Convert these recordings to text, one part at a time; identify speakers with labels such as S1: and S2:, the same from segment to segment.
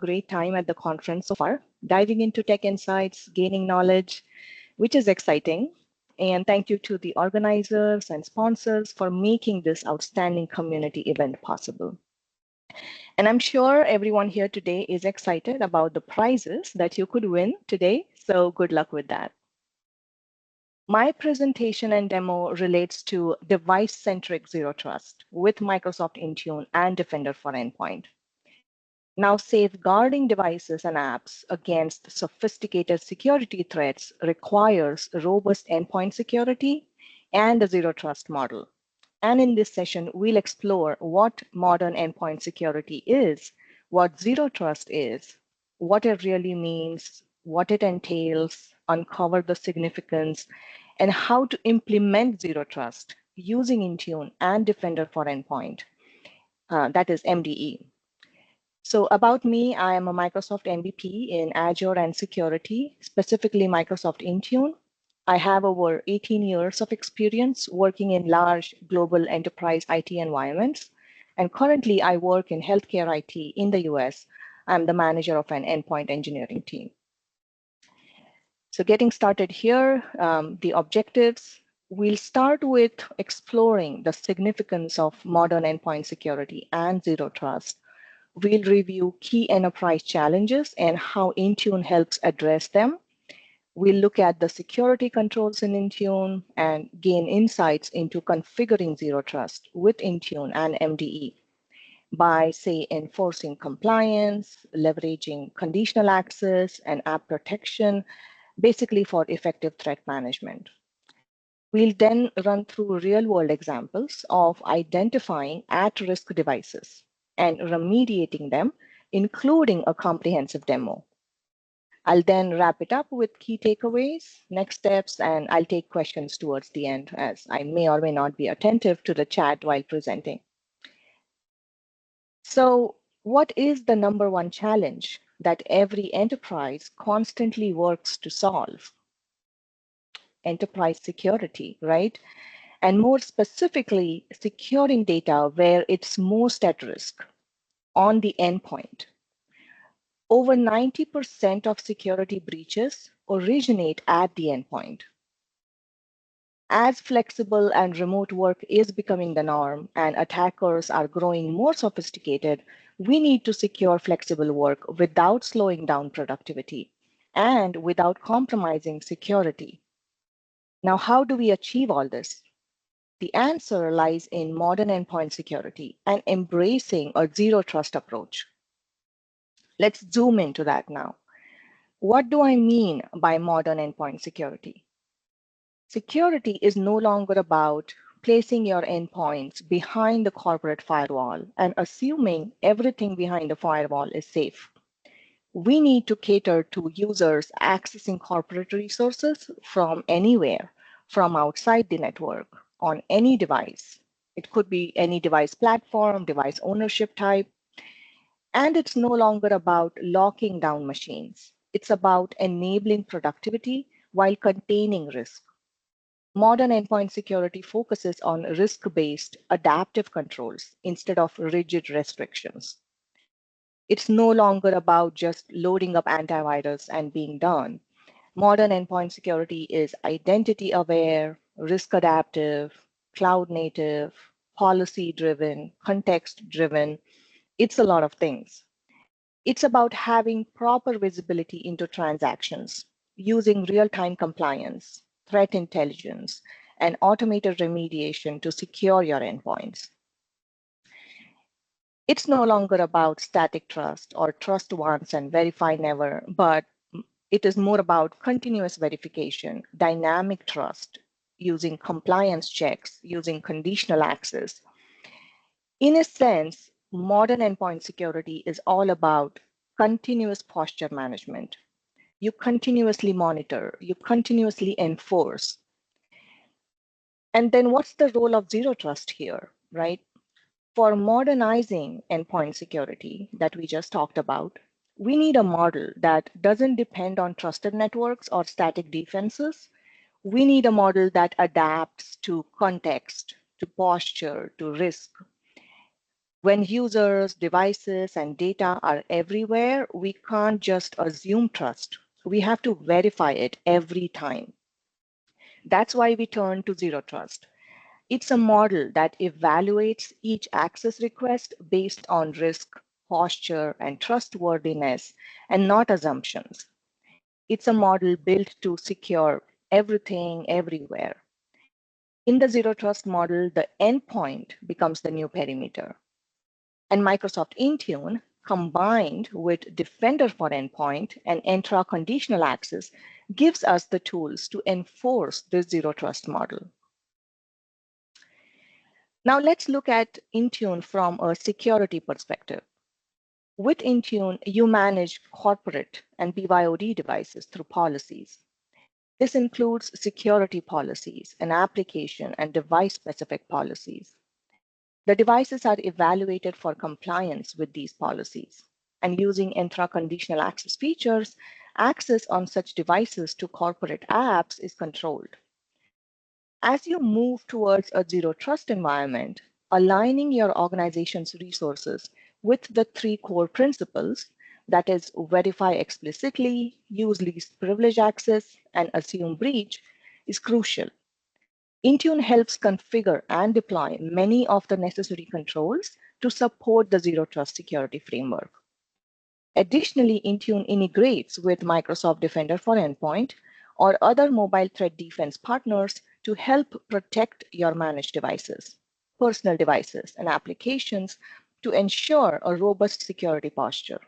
S1: great time at the conference so far, diving into tech insights, gaining knowledge, which is exciting. And thank you to the organizers and sponsors for making this outstanding community event possible. And I'm sure everyone here today is excited about the prizes that you could win today. So good luck with that. My presentation and demo relates to device-centric zero trust with Microsoft Intune and Defender for Endpoint. Now, safeguarding devices and apps against sophisticated security threats requires robust endpoint security and a zero trust model. And in this session, we'll explore what modern endpoint security is, what zero trust is, what it really means, what it entails, uncover the significance, and how to implement zero trust using Intune and Defender for Endpoint, that is MDE. So about me, I am a Microsoft MVP in Azure and security, specifically Microsoft Intune. I have over 18 years of experience working in large global enterprise IT environments. And currently I work in healthcare IT in the US. I'm the manager of an endpoint engineering team. So getting started here, the objectives, we'll start with exploring the significance of modern endpoint security and zero trust. We'll review key enterprise challenges and how Intune helps address them. We'll look at the security controls in Intune and gain insights into configuring zero trust with Intune and MDE by, say, enforcing compliance, leveraging conditional access and app protection, basically for effective threat management. We'll then run through real-world examples of identifying at-risk devices and remediating them, including a comprehensive demo. I'll then wrap it up with key takeaways, next steps, and I'll take questions towards the end, as I may or may not be attentive to the chat while presenting. So, what is the number one challenge that every enterprise constantly works to solve? Enterprise security, right? And more specifically, securing data where it's most at risk, on the endpoint. Over 90% of security breaches originate at the endpoint. As flexible and remote work is becoming the norm and attackers are growing more sophisticated, we need to secure flexible work without slowing down productivity and without compromising security. Now, how do we achieve all this? The answer lies in modern endpoint security and embracing a zero trust approach. Let's zoom into that now. What do I mean by modern endpoint security? Security is no longer about placing your endpoints behind the corporate firewall and assuming everything behind the firewall is safe. We need to cater to users accessing corporate resources from anywhere, from outside the network, on any device. It could be any device platform, device ownership type. And it's no longer about locking down machines. It's about enabling productivity while containing risk. Modern endpoint security focuses on risk-based adaptive controls instead of rigid restrictions. It's no longer about just loading up antivirus and being done. Modern endpoint security is identity aware, risk adaptive, cloud native, policy driven, context driven. It's a lot of things. It's about having proper visibility into transactions, using real-time compliance, threat intelligence, and automated remediation to secure your endpoints. It's no longer about static trust or trust once and verify never, but it is more about continuous verification, dynamic trust, using compliance checks, using conditional access. In a sense, modern endpoint security is all about continuous posture management. You continuously monitor, you continuously enforce. And then what's the role of zero trust here, right? For modernizing endpoint security that we just talked about, we need a model that doesn't depend on trusted networks or static defenses. We need a model that adapts to context, to posture, to risk. When users, devices, and data are everywhere, we can't just assume trust. We have to verify it every time. That's why we turn to Zero Trust. It's a model that evaluates each access request based on risk, posture, and trustworthiness, and not assumptions. It's a model built to secure everything everywhere. In the Zero Trust model, the endpoint becomes the new perimeter. And Microsoft Intune, combined with Defender for Endpoint and Entra Conditional Access, gives us the tools to enforce this Zero Trust model. Now let's look at Intune from a security perspective. With Intune, you manage corporate and BYOD devices through policies. This includes security policies and application and device-specific policies. The devices are evaluated for compliance with these policies. And using intra-conditional access features, access on such devices to corporate apps is controlled. As you move towards a zero trust environment, aligning your organization's resources with the three core principles, that is, verify explicitly, use least privilege access, and assume breach, is crucial. Intune helps configure and deploy many of the necessary controls to support the zero trust security framework. Additionally, Intune integrates with Microsoft Defender for Endpoint or other mobile threat defense partners to help protect your managed devices, personal devices, and applications to ensure a robust security posture.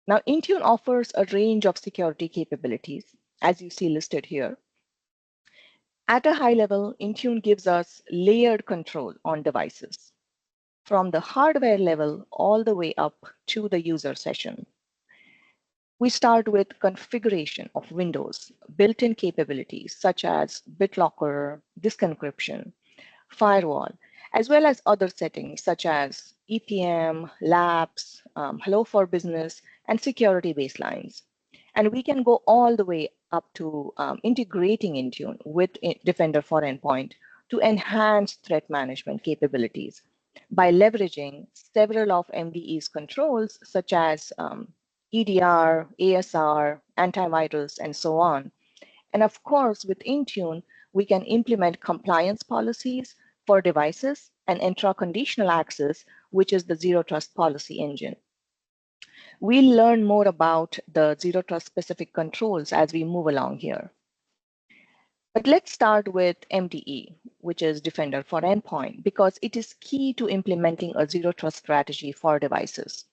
S1: Now, Intune offers a range of security capabilities, as you see listed here. At a high level, Intune gives us layered control on devices, from the hardware level all the way up to the user session. We start with configuration of Windows, built-in capabilities such as BitLocker, disk encryption, firewall, as well as other settings such as EPM, labs, Hello for Business, and security baselines. And we can go all the way up to integrating Intune with Defender for Endpoint to enhance threat management capabilities by leveraging several of MDE's controls, such as EDR, ASR, antivirus, and so on. And of course, with Intune, we can implement compliance policies for devices and intra-conditional access, which is the zero trust policy engine. We'll learn more about the zero trust specific controls as we move along here. But let's start with MDE, which is Defender for Endpoint, because it is key to implementing a zero trust strategy for devices.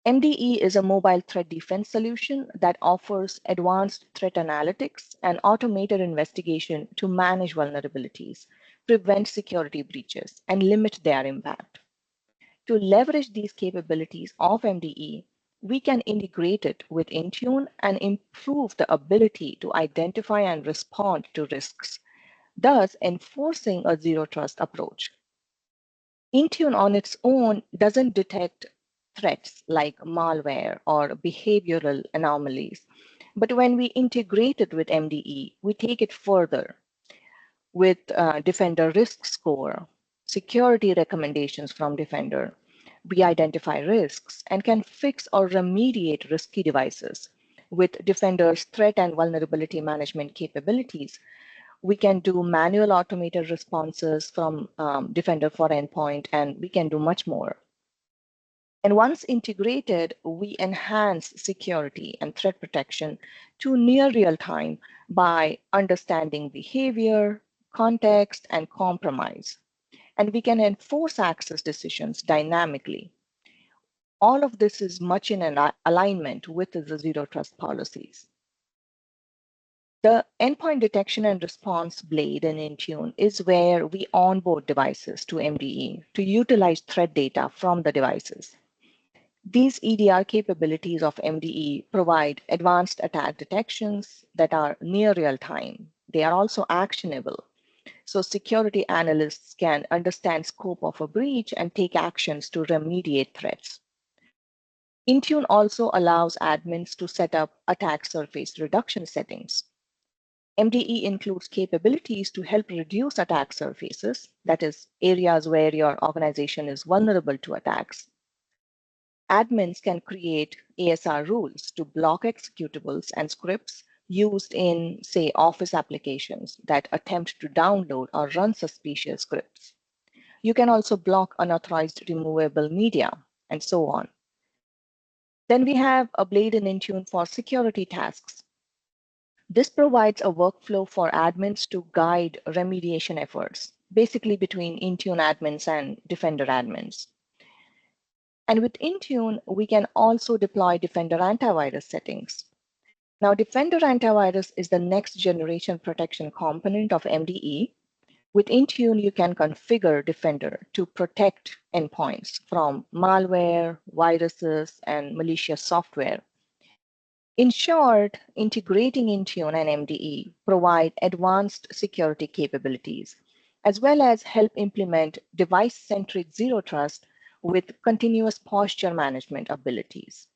S1: MDE is a mobile threat defense solution that offers advanced threat analytics and automated investigation to manage vulnerabilities, prevent security breaches, and limit their impact. To leverage these capabilities of MDE, we can integrate it with Intune and improve the ability to identify and respond to risks, thus enforcing a zero trust approach. Intune on its own doesn't detect threats like malware or behavioral anomalies. But when we integrate it with MDE, we take it further with Defender Risk Score, security recommendations from Defender. We identify risks and can fix or remediate risky devices. With Defender's threat and vulnerability management capabilities, we can do manual automated responses from Defender for Endpoint, and we can do much more. And once integrated, we enhance security and threat protection to near real time by understanding behavior, context, and compromise. And we can enforce access decisions dynamically. All of this is much in alignment with the zero trust policies. The endpoint detection and response blade in Intune is where we onboard devices to MDE to utilize threat data from the devices. These EDR capabilities of MDE provide advanced attack detections that are near real time. They are also actionable. So security analysts can understand scope of a breach and take actions to remediate threats. Intune also allows admins to set up attack surface reduction settings. MDE includes capabilities to help reduce attack surfaces, that is, areas where your organization is vulnerable to attacks. Admins can create ASR rules to block executables and scripts used in, say, Office applications that attempt to download or run suspicious scripts. You can also block unauthorized removable media, and so on. Then we have a blade in Intune for security tasks. This provides a workflow for admins to guide remediation efforts, basically between Intune admins and Defender admins. And with Intune, we can also deploy Defender antivirus settings. Now, Defender antivirus is the next generation protection component of MDE. With Intune, you can configure Defender to protect endpoints from malware, viruses, and malicious software. In short, integrating Intune and MDE provide advanced security capabilities, as well as help implement device-centric zero trust with continuous posture management abilities.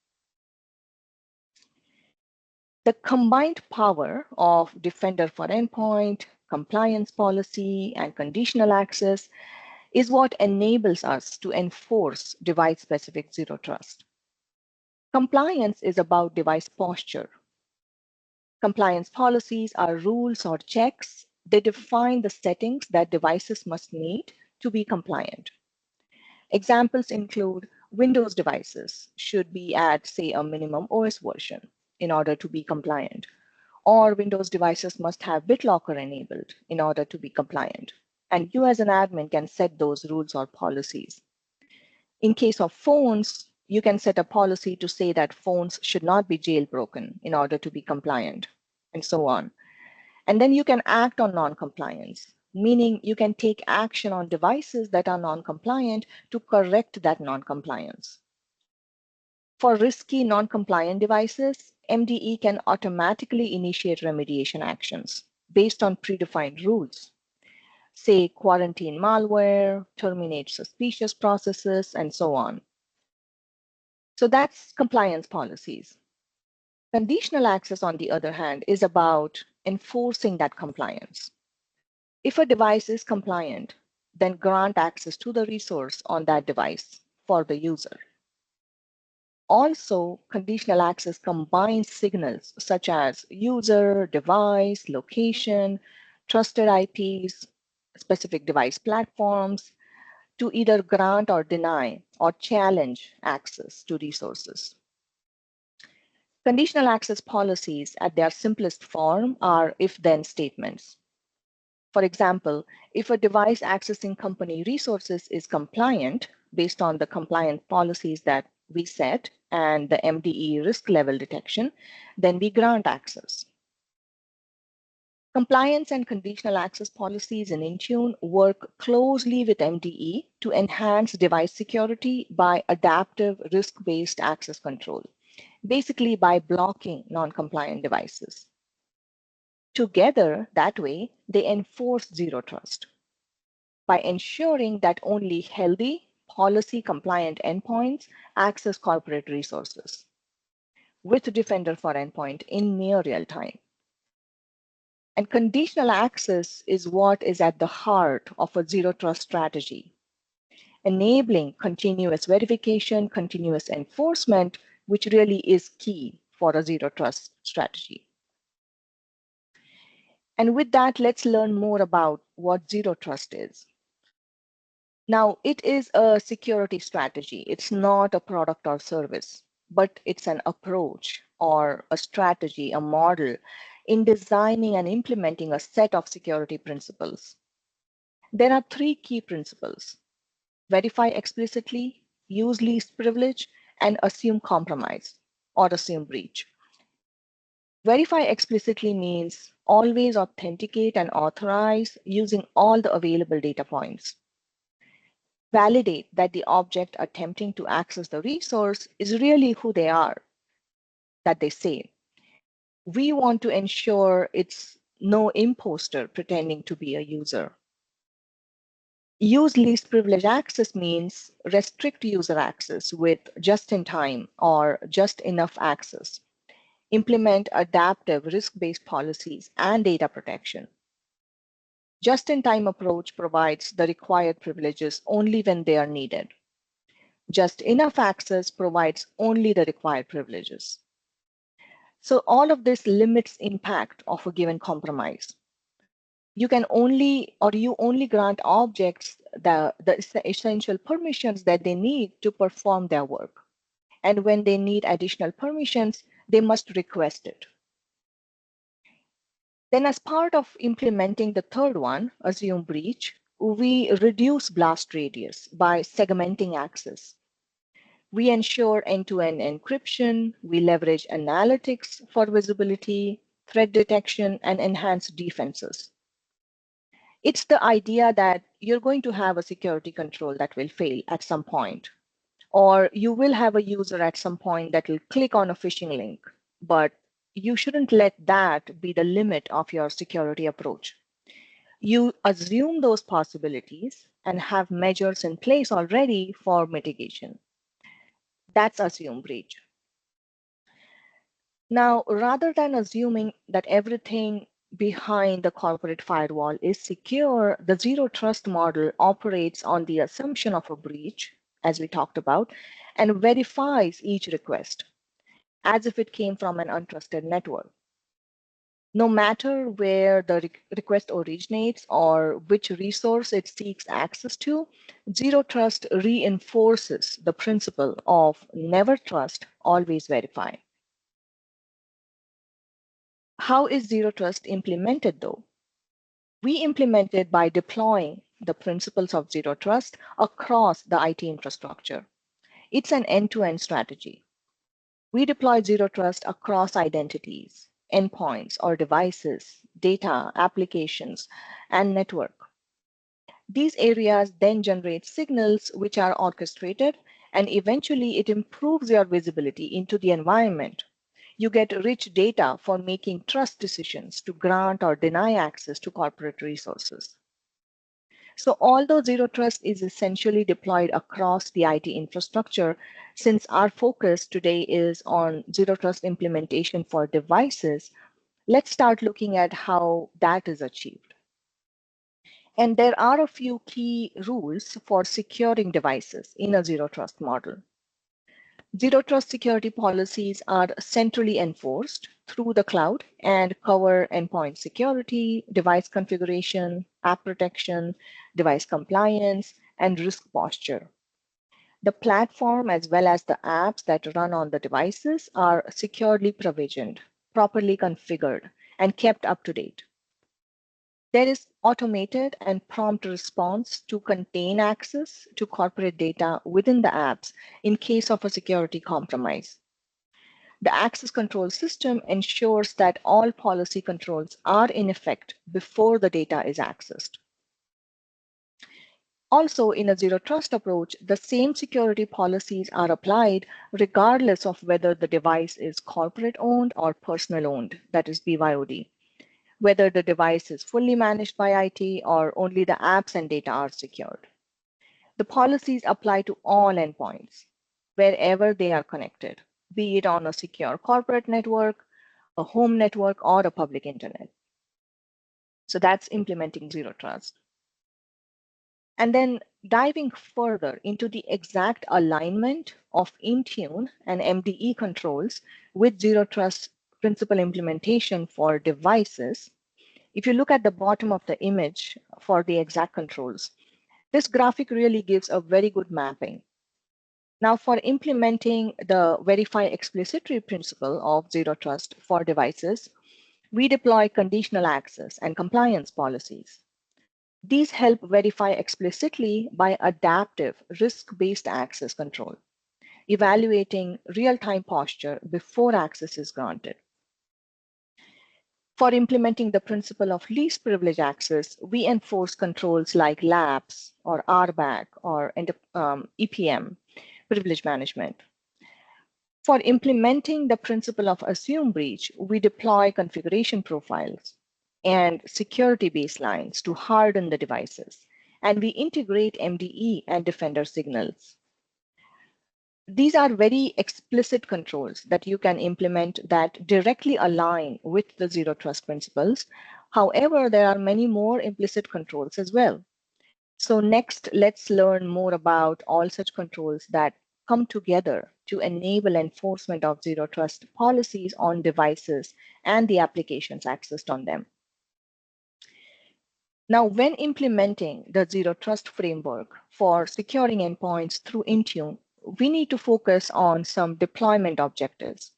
S1: The combined power of Defender for Endpoint, compliance policy, and conditional access is what enables us to enforce device-specific zero trust. Compliance is about device posture. Compliance policies are rules or checks. They define the settings that devices must meet to be compliant. Examples include Windows devices should be at, say, a minimum OS version in order to be compliant, or Windows devices must have BitLocker enabled in order to be compliant. And you as an admin can set those rules or policies. In case of phones, you can set a policy to say that phones should not be jailbroken in order to be compliant, and so on. And then you can act on non-compliance, meaning you can take action on devices that are non-compliant to correct that non-compliance. For risky non-compliant devices, MDE can automatically initiate remediation actions based on predefined rules. Say, quarantine malware, terminate suspicious processes, and so on. So that's compliance policies. Conditional access, on the other hand, is about enforcing that compliance. If a device is compliant, then grant access to the resource on that device for the user. Also, conditional access combines signals such as user, device, location, trusted IPs, specific device platforms, to either grant or deny or challenge access to resources. Conditional access policies at their simplest form are if-then statements. For example, if a device accessing company resources is compliant based on the compliant policies that we set and the MDE risk level detection, then we grant access. Compliance and conditional access policies in Intune work closely with MDE to enhance device security by adaptive risk-based access control, basically by blocking non-compliant devices. Together, that way, they enforce zero trust by ensuring that only healthy, policy-compliant endpoints access corporate resources with Defender for Endpoint in near real time. And conditional access is what is at the heart of a zero trust strategy, enabling continuous verification, continuous enforcement, which really is key for a zero trust strategy. And with that, let's learn more about what zero trust is. Now, it is a security strategy. It's not a product or service, but it's an approach or a strategy, a model in designing and implementing a set of security principles. There are three key principles: verify explicitly, use least privilege, and assume compromise or assume breach. Verify explicitly means always authenticate and authorize using all the available data points. Validate that the object attempting to access the resource is really who they are, that they say. We want to ensure it's no imposter pretending to be a user. Use least privilege access means restrict user access with just in time or just enough access. implement adaptive risk-based policies and data protection. Just-in-time approach provides the required privileges only when they are needed. Just enough access provides only the required privileges. So all of this limits impact of a given compromise. You only grant objects the essential permissions that they need to perform their work. And when they need additional permissions, they must request it. Then as part of implementing the third one, assume breach, we reduce blast radius by segmenting access. We ensure end-to-end encryption, we leverage analytics for visibility, threat detection, and enhanced defenses. It's the idea that you're going to have a security control that will fail at some point, or you will have a user at some point that will click on a phishing link, but you shouldn't let that be the limit of your security approach. You assume those possibilities and have measures in place already for mitigation. That's assume breach. Now, rather than assuming that everything behind the corporate firewall is secure, the zero trust model operates on the assumption of a breach, as we talked about, and verifies each request as if it came from an untrusted network. No matter where the request originates or which resource it seeks access to, zero trust reinforces the principle of never trust, always verify. How is zero trust implemented though? We implement it by deploying the principles of zero trust across the IT infrastructure. It's an end-to-end strategy. We deploy zero trust across identities, endpoints or devices, data, applications, and network. These areas then generate signals which are orchestrated, and eventually it improves your visibility into the environment. You get rich data for making trust decisions to grant or deny access to corporate resources. So although zero trust is essentially deployed across the IT infrastructure, since our focus today is on zero trust implementation for devices, let's start looking at how that is achieved. And there are a few key rules for securing devices in a zero trust model. Zero trust security policies are centrally enforced through the cloud and cover endpoint security, device configuration, app protection, device compliance, and risk posture. The platform, as well as the apps that run on the devices, are securely provisioned, properly configured, and kept up to date. There is automated and prompt response to contain access to corporate data within the apps in case of a security compromise. The access control system ensures that all policy controls are in effect before the data is accessed. Also, in a zero trust approach, the same security policies are applied regardless of whether the device is corporate owned or personal owned, that is BYOD. Whether the device is fully managed by IT or only the apps and data are secured. The policies apply to all endpoints, wherever they are connected, be it on a secure corporate network, a home network, or a public internet. So that's implementing zero trust. And then diving further into the exact alignment of Intune and MDE controls with zero trust principle implementation for devices. If you look at the bottom of the image for the exact controls, this graphic really gives a very good mapping. Now, for implementing the verify explicitly principle of zero trust for devices, we deploy conditional access and compliance policies. These help verify explicitly by adaptive risk-based access control, evaluating real-time posture before access is granted. For implementing the principle of least privilege access, we enforce controls like LAPS or RBAC or EPM, privilege management. For implementing the principle of assume breach, we deploy configuration profiles and security baselines to harden the devices, and we integrate MDE and defender signals. These are very explicit controls that you can implement that directly align with the zero trust principles. However, there are many more implicit controls as well. So next, let's learn more about all such controls that come together to enable enforcement of zero trust policies on devices and the applications accessed on them. Now, when implementing the zero trust framework for securing endpoints through Intune, we need to focus on some deployment objectives.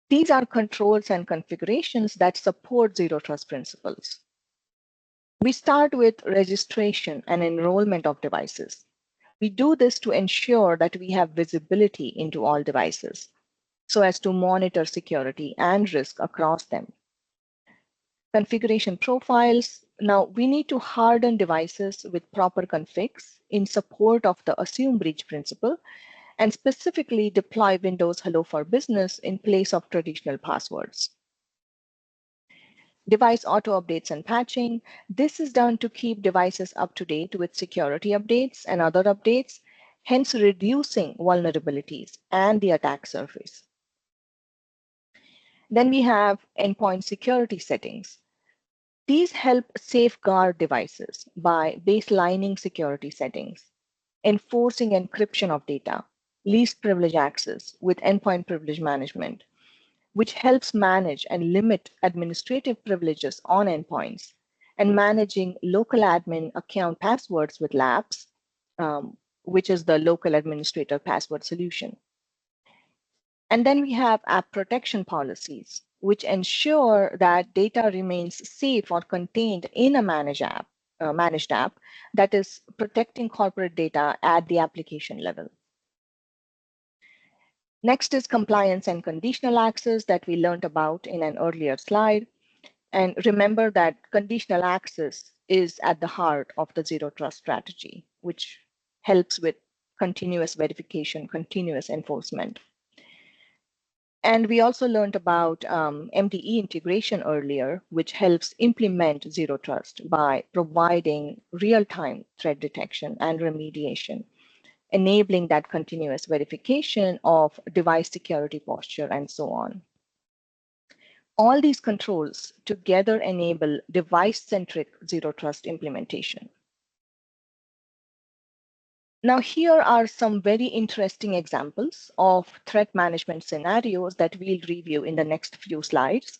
S1: These are controls and configurations that support zero trust principles. We start with registration and enrollment of devices. We do this to ensure that we have visibility into all devices so as to monitor security and risk across them. Configuration profiles. Now we need to harden devices with proper configs in support of the assume breach principle and specifically deploy Windows Hello for Business in place of traditional passwords. Device auto updates and patching. This is done to keep devices up to date with security updates and other updates, hence reducing vulnerabilities and the attack surface. Then we have endpoint security settings. These help safeguard devices by baselining security settings, enforcing encryption of data, least privilege access with endpoint privilege management, which helps manage and limit administrative privileges on endpoints, and managing local admin account passwords with LAPS, which is the local administrator password solution. And then we have app protection policies, which ensure that data remains safe or contained in a managed app that is protecting corporate data at the application level. Next is compliance and conditional access that we learned about in an earlier slide. And remember that conditional access is at the heart of the zero trust strategy, which helps with continuous verification, continuous enforcement. And we also learned about MDE integration earlier, which helps implement zero trust by providing real-time threat detection and remediation, enabling that continuous verification of device security posture and so on. All these controls together enable device-centric zero trust implementation. Now, here are some very interesting examples of threat management scenarios that we'll review in the next few slides.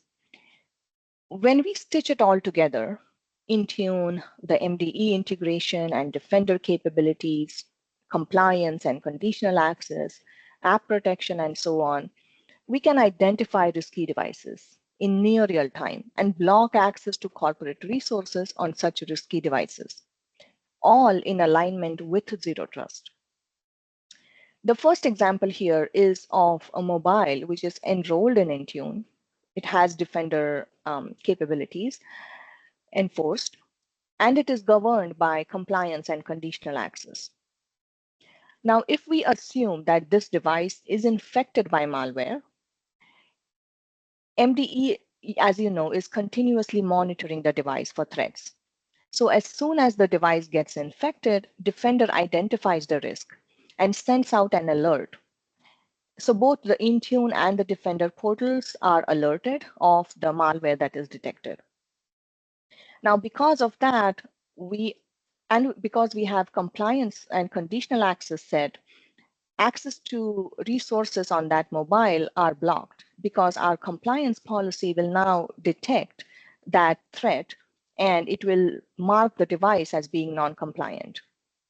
S1: When we stitch it all together, Intune, the MDE integration and Defender capabilities, compliance and conditional access, app protection, and so on, we can identify risky devices in near real time and block access to corporate resources on such risky devices, all in alignment with zero trust. The first example here is of a mobile which is enrolled in Intune. It has Defender capabilities enforced, and it is governed by compliance and conditional access. Now, if we assume that this device is infected by malware, MDE, as you know, is continuously monitoring the device for threats. So as soon as the device gets infected, Defender identifies the risk and sends out an alert. So both the Intune and the Defender portals are alerted of the malware that is detected. Now, because of that, because we have compliance and conditional access set, access to resources on that mobile are blocked because our compliance policy will now detect that threat and it will mark the device as being non-compliant.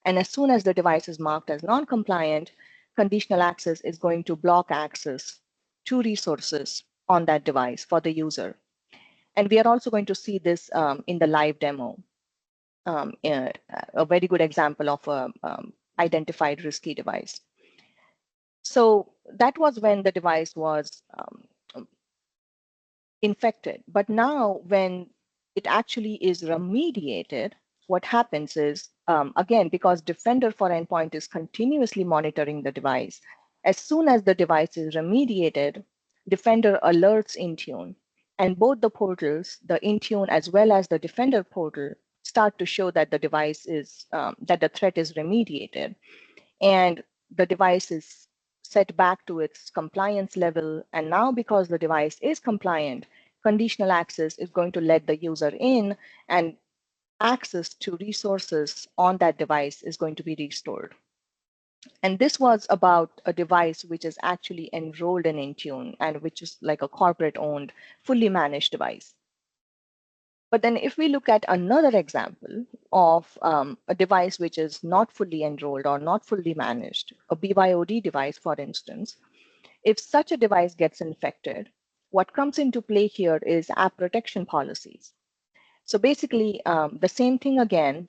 S1: And as soon as the device is marked as non-compliant, conditional access is going to block access to resources on that device for the user. And we are also going to see this in the live demo, a very good example of a identified risky device. So that was when the device was infected. But now when it actually is remediated, what happens is, again, because Defender for Endpoint is continuously monitoring the device, as soon as the device is remediated, Defender alerts Intune. And both the portals, the Intune as well as the Defender portal, start to show that the device is, that the threat is remediated. And the device is set back to its compliance level. And now because the device is compliant, conditional access is going to let the user in, and access to resources on that device is going to be restored. And this was about a device which is actually enrolled in Intune and which is like a corporate owned, fully managed device. But then if we look at another example of a device which is not fully enrolled or not fully managed, a BYOD device, for instance, if such a device gets infected, what comes into play here is app protection policies. So basically, the same thing again,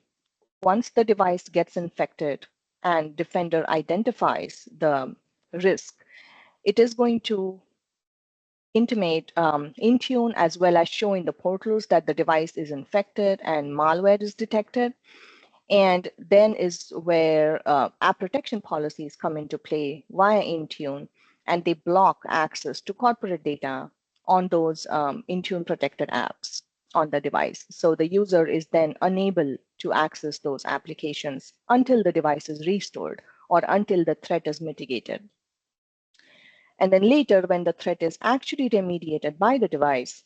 S1: once the device gets infected and Defender identifies the risk, it is going to intimate Intune as well as show in the portals that the device is infected and malware is detected. And then is where app protection policies come into play via Intune, and they block access to corporate data on those Intune protected apps on the device. So the user is then unable to access those applications until the device is restored or until the threat is mitigated. And then later, when the threat is actually remediated by the device,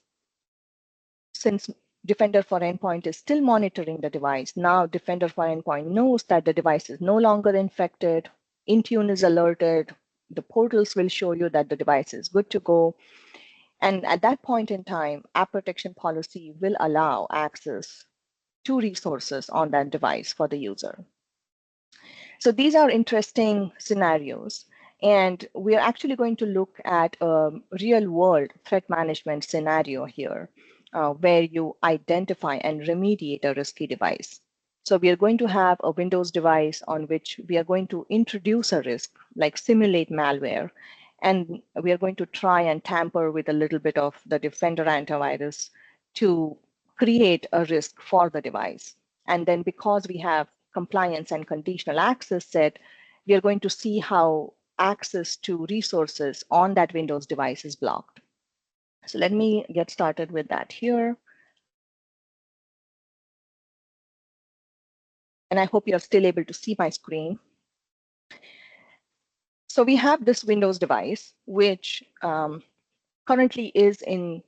S1: since Defender for Endpoint is still monitoring the device, now Defender for Endpoint knows that the device is no longer infected, Intune is alerted, the portals will show you that the device is good to go. And at that point in time, app protection policy will allow access to resources on that device for the user. So these are interesting scenarios. And we're actually going to look at a real world threat management scenario here, where you identify and remediate a risky device. So we are going to have a Windows device on which we are going to introduce a risk, like simulate malware. And we are going to try and tamper with a little bit of the Defender antivirus to create a risk for the device. And then because we have compliance and conditional access set, we are going to see how access to resources on that Windows device is blocked. So let me get started with that here. And I hope you're still able to see my screen. So we have this Windows device, which currently is in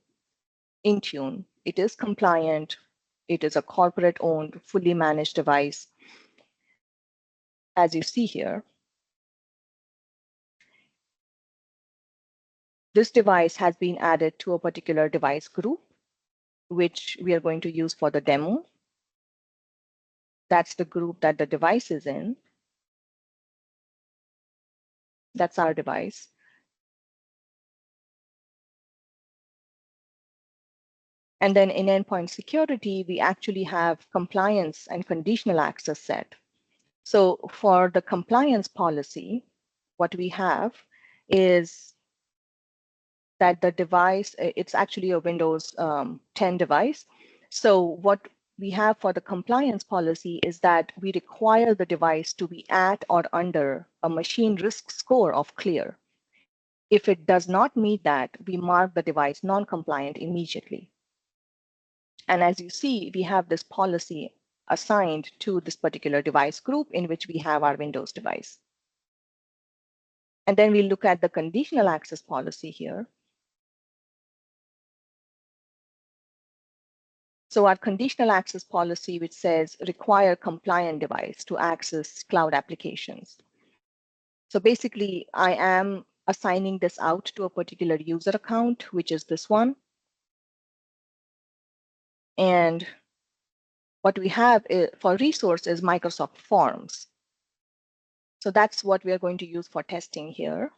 S1: Intune. It is compliant. It is a corporate-owned, fully managed device, as you see here. This device has been added to a particular device group, which we are going to use for the demo. That's the group that the device is in. That's our device. And then in endpoint security, we actually have compliance and conditional access set. So for the compliance policy, what we have is that the device, it's actually a Windows 10 device. So what we have for the compliance policy is that we require the device to be at or under a machine risk score of clear. If it does not meet that, we mark the device non-compliant immediately. And as you see, we have this policy assigned to this particular device group in which we have our Windows device. And then we look at the conditional access policy here. So our conditional access policy, which says require compliant device to access cloud applications. So basically, I am assigning this out to a particular user account, which is this one. And what we have for resource is Microsoft Forms. So that's what we are going to use for testing here.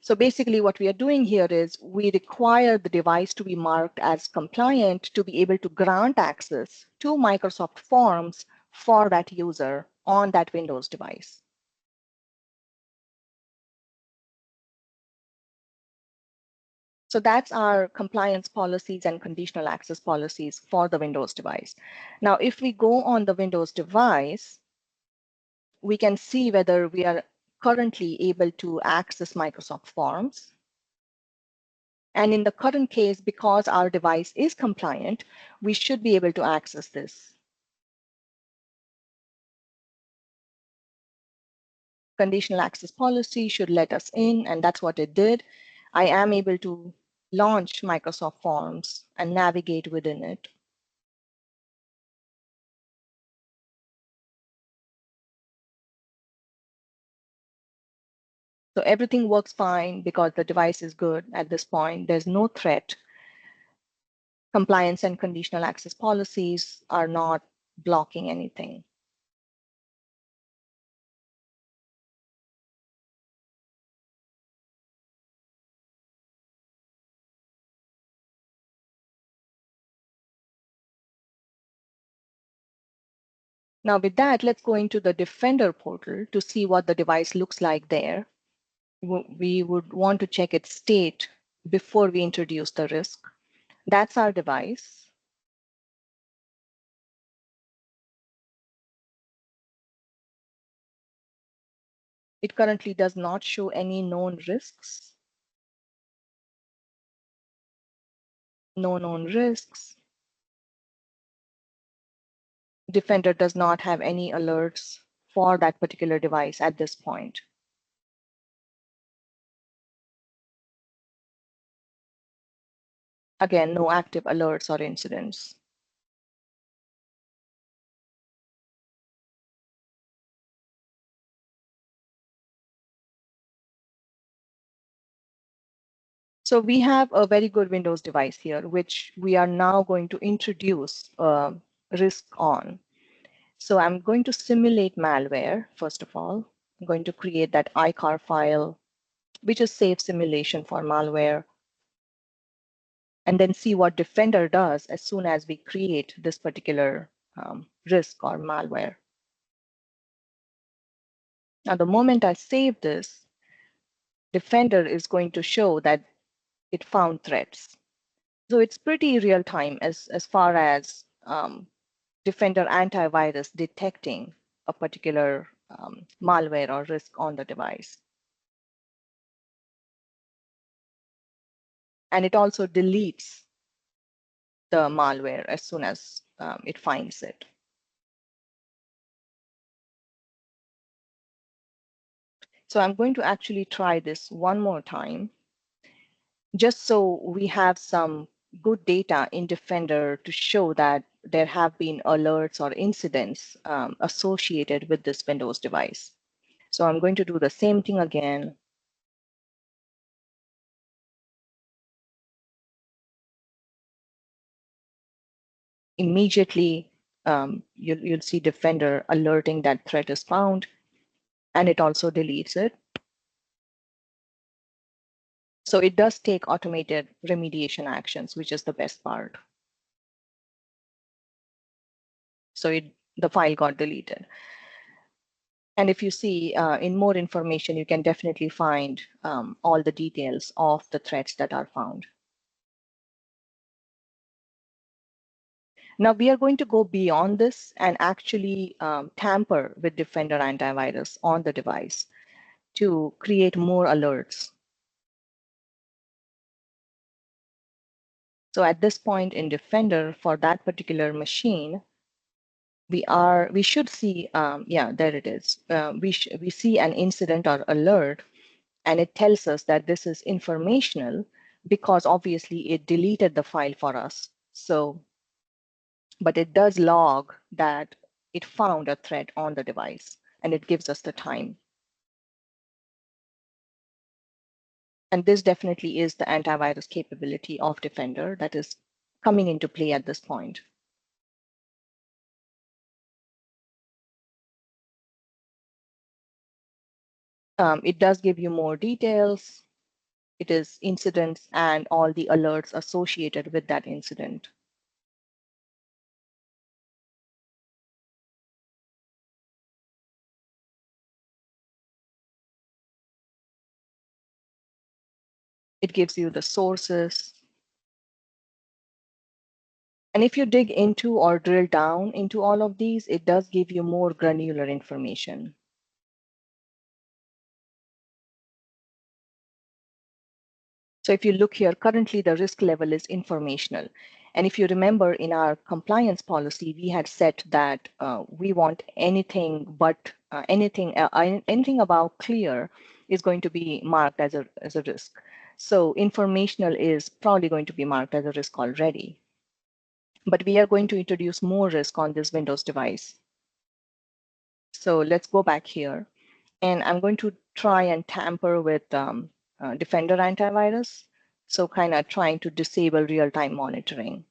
S1: So basically what we are doing here is we require the device to be marked as compliant to be able to grant access to Microsoft Forms for that user on that Windows device. So that's our compliance policies and conditional access policies for the Windows device. Now, if we go on the Windows device, we can see whether we are currently able to access Microsoft Forms. And in the current case, because our device is compliant, we should be able to access this. conditional access policy should let us in, and that's what it did. I am able to launch Microsoft Forms and navigate within it. So everything works fine because the device is good at this point. There's no threat. Compliance and conditional access policies are not blocking anything. Now with that, let's go into the Defender portal to see what the device looks like there. We would want to check its state before we introduce the risk. That's our device. It currently does not show any known risks. No known risks. Defender does not have any alerts for that particular device at this point. Again, no active alerts or incidents. So we have a very good Windows device here, which we are now going to introduce risk on. So I'm going to simulate malware, first of all. I'm going to create that icar file, which is safe simulation for malware, and then see what Defender does as soon as we create this particular risk or malware. Now, the moment I save this, Defender is going to show that it found threats. So it's pretty real time as far as Defender antivirus detecting a particular malware or risk on the device. And it also deletes the malware as soon as it finds it. So I'm going to actually try this one more time, just so we have some good data in Defender to show that there have been alerts or incidents associated with this Windows device. So I'm going to do the same thing again. Immediately, you'll see Defender alerting that threat is found, and it also deletes it. So it does take automated remediation actions, which is the best part. So the file got deleted. And if you see in more information, you can definitely find all the details of the threats that are found. Now we are going to go beyond this and actually tamper with Defender antivirus on the device to create more alerts. So at this point in Defender for that particular machine, we should see, yeah, there it is. We see an incident or alert, and it tells us that this is informational because obviously it deleted the file for us. So, but it does log that it found a threat on the device, and it gives us the time. And this definitely is the antivirus capability of Defender that is coming into play at this point. It does give you more details. It is incidents and all the alerts associated with that incident. It gives you the sources. And if you dig into or drill down into all of these, it does give you more granular information. So if you look here, currently the risk level is informational. And if you remember in our compliance policy, we had set that we want anything but anything above clear is going to be marked as a risk. So informational is probably going to be marked as a risk already. But we are going to introduce more risk on this Windows device. So let's go back here. And I'm going to try and tamper with Defender antivirus. So kind of trying to disable real-time monitoring,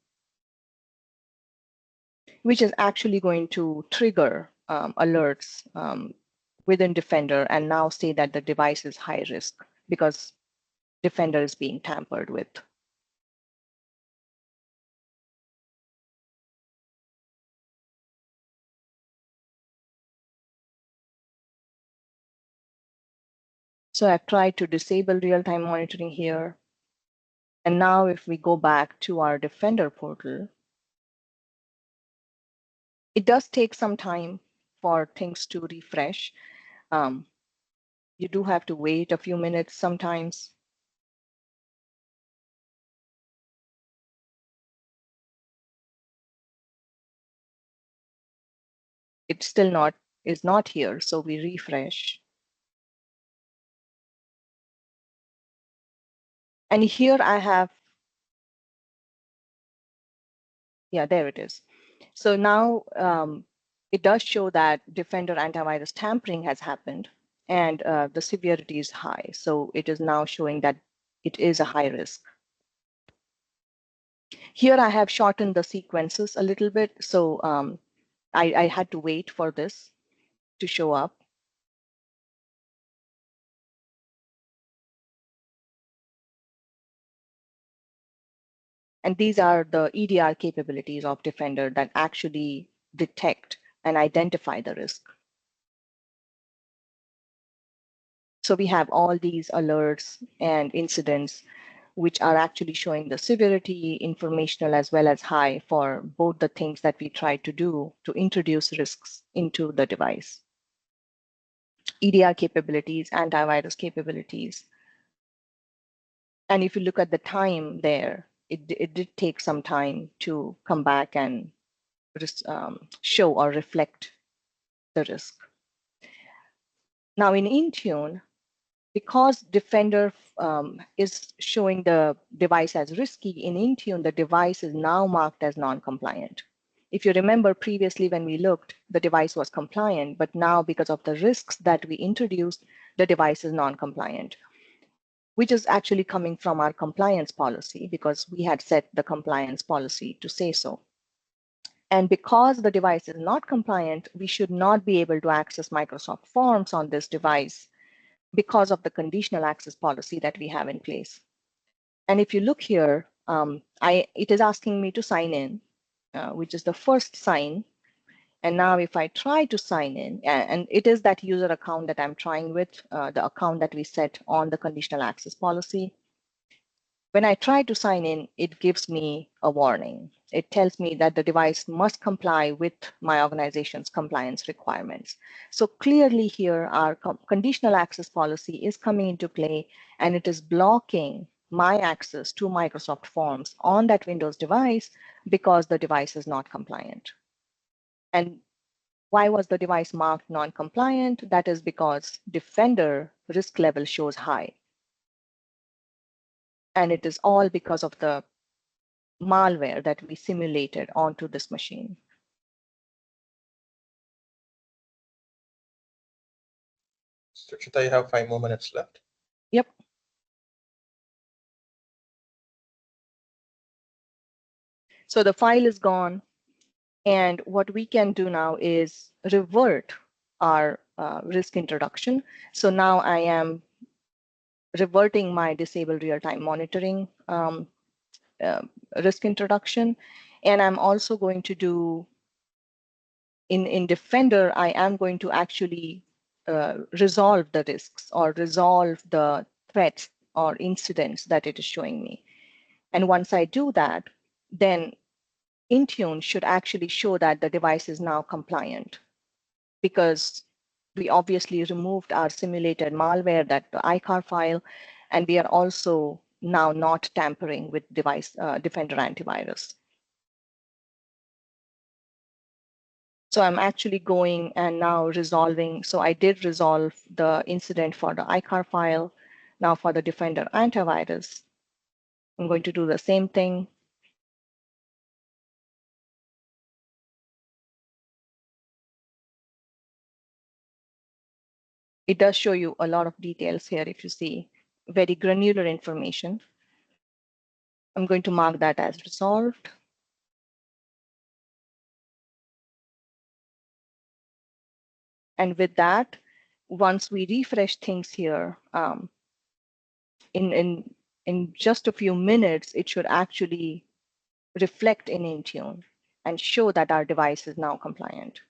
S1: which is actually going to trigger alerts within Defender and now say that the device is high risk because Defender is being tampered with. So I've tried to disable real-time monitoring here. And now if we go back to our Defender portal, it does take some time for things to refresh. You do have to wait a few minutes sometimes. It's still is not here, so we refresh. And here I have, yeah, there it is. So now it does show that Defender antivirus tampering has happened and the severity is high. So it is now showing that it is a high risk. Here I have shortened the sequences a little bit. So I had to wait for this to show up. And these are the EDR capabilities of Defender that actually detect and identify the risk. So we have all these alerts and incidents which are actually showing the severity, informational as well as high for both the things that we try to do to introduce risks into the device. EDR capabilities, antivirus capabilities. And if you look at the time there, it did take some time to come back and show or reflect the risk. Now in Intune, because Defender is showing the device as risky, in Intune, the device is now marked as non-compliant. If you remember previously when we looked, the device was compliant, but now because of the risks that we introduced, the device is non-compliant, which is actually coming from our compliance policy because we had set the compliance policy to say so. And because the device is not compliant, we should not be able to access Microsoft Forms on this device because of the conditional access policy that we have in place. And if you look here, it is asking me to sign in, which is the first sign. And now if I try to sign in, and it is that user account that I'm trying with, the account that we set on the conditional access policy. When I try to sign in, it gives me a warning. It tells me that the device must comply with my organization's compliance requirements. So clearly here, our conditional access policy is coming into play, and it is blocking my access to Microsoft Forms on that Windows device because the device is not compliant. And why was the device marked non-compliant? That is because Defender risk level shows high. And it is all because of the malware that we simulated onto this machine.
S2: Suchita, you have 5 more minutes left.
S1: Yep. So the file is gone. And what we can do now is revert our risk introduction. So now I am reverting my disable real-time monitoring risk introduction. And I'm also going to do, in Defender, I am going to actually resolve the risks or resolve the threats or incidents that it is showing me. And once I do that, then Intune should actually show that the device is now compliant because we obviously removed our simulated malware, that the ICAR file, and we are also now not tampering with Defender antivirus. So I'm actually going and now resolving. So I did resolve the incident for the ICAR file. Now for the Defender antivirus, I'm going to do the same thing. It does show you a lot of details here if you see very granular information. I'm going to mark that as resolved. And with that, once we refresh things here, in just a few minutes, it should actually reflect in Intune and show that our device is now compliant.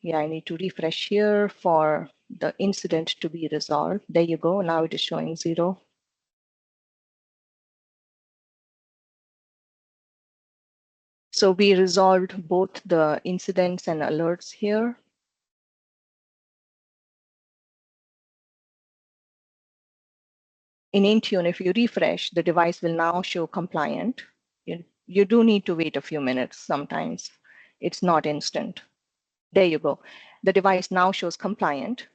S1: Yeah, I need to refresh here for the incident to be resolved. There you go. Now it is showing 0. So we resolved both the incidents and alerts here. In Intune, if you refresh, the device will now show compliant. You do need to wait a few minutes sometimes. It's not instant. There you go. The device now shows compliant.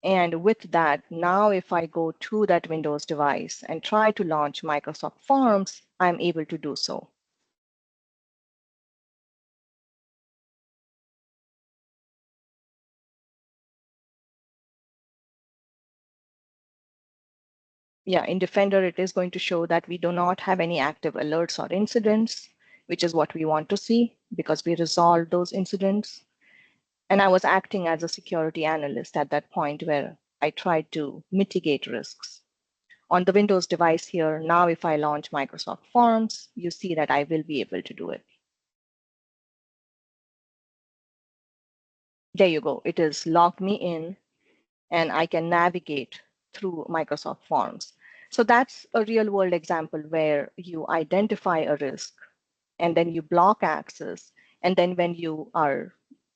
S1: And with that, now if I go to that Windows device and try to launch Microsoft Forms, I'm able to do so. Yeah, in Defender, it is going to show that we do not have any active alerts or incidents, which is what we want to see because we resolved those incidents. And I was acting as a security analyst at that point where I tried to mitigate risks. On the Windows device here, now if I launch Microsoft Forms, you see that I will be able to do it. There you go. It has logged me in and I can navigate through Microsoft Forms. So that's a real world example where you identify a risk and then you block access. And then when you are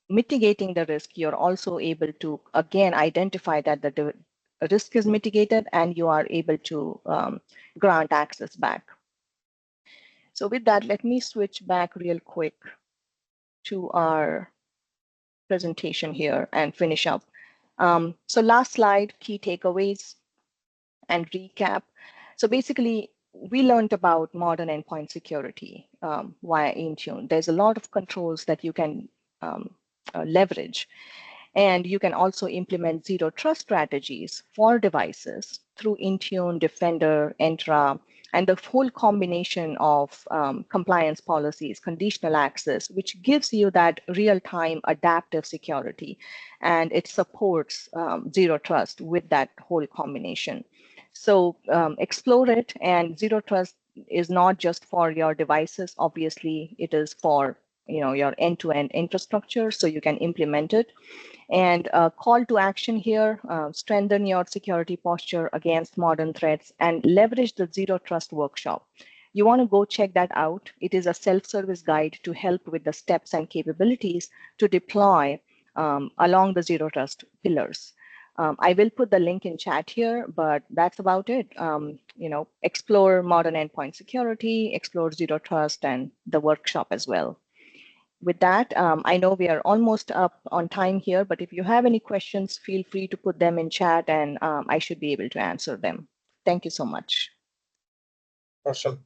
S1: mitigating the risk, you're also able to, again, identify that the risk is mitigated and you are able to grant access back. So with that, let me switch back real quick to our presentation here and finish up. So last slide, key takeaways and recap. So basically, we learned about modern endpoint security via Intune. There's a lot of controls that you can leverage. And you can also implement zero trust strategies for devices through Intune, Defender, Entra, and the whole combination of compliance policies, conditional access, which gives you that real-time adaptive security. And it supports zero trust with that whole combination. So explore it, and zero trust is not just for your devices. Obviously, it is for your end-to-end infrastructure, so you can implement it. And call to action here, strengthen your security posture against modern threats and leverage the Zero Trust workshop. You want to go check that out. It is a self-service guide to help with the steps and capabilities to deploy along the Zero Trust pillars. I will put the link in chat here, but that's about it. Explore modern endpoint security, explore Zero Trust, and the workshop as well. With that, I know we are almost up on time here, but if you have any questions, feel free to put them in chat and I should be able to answer them. Thank you so much.
S2: Awesome.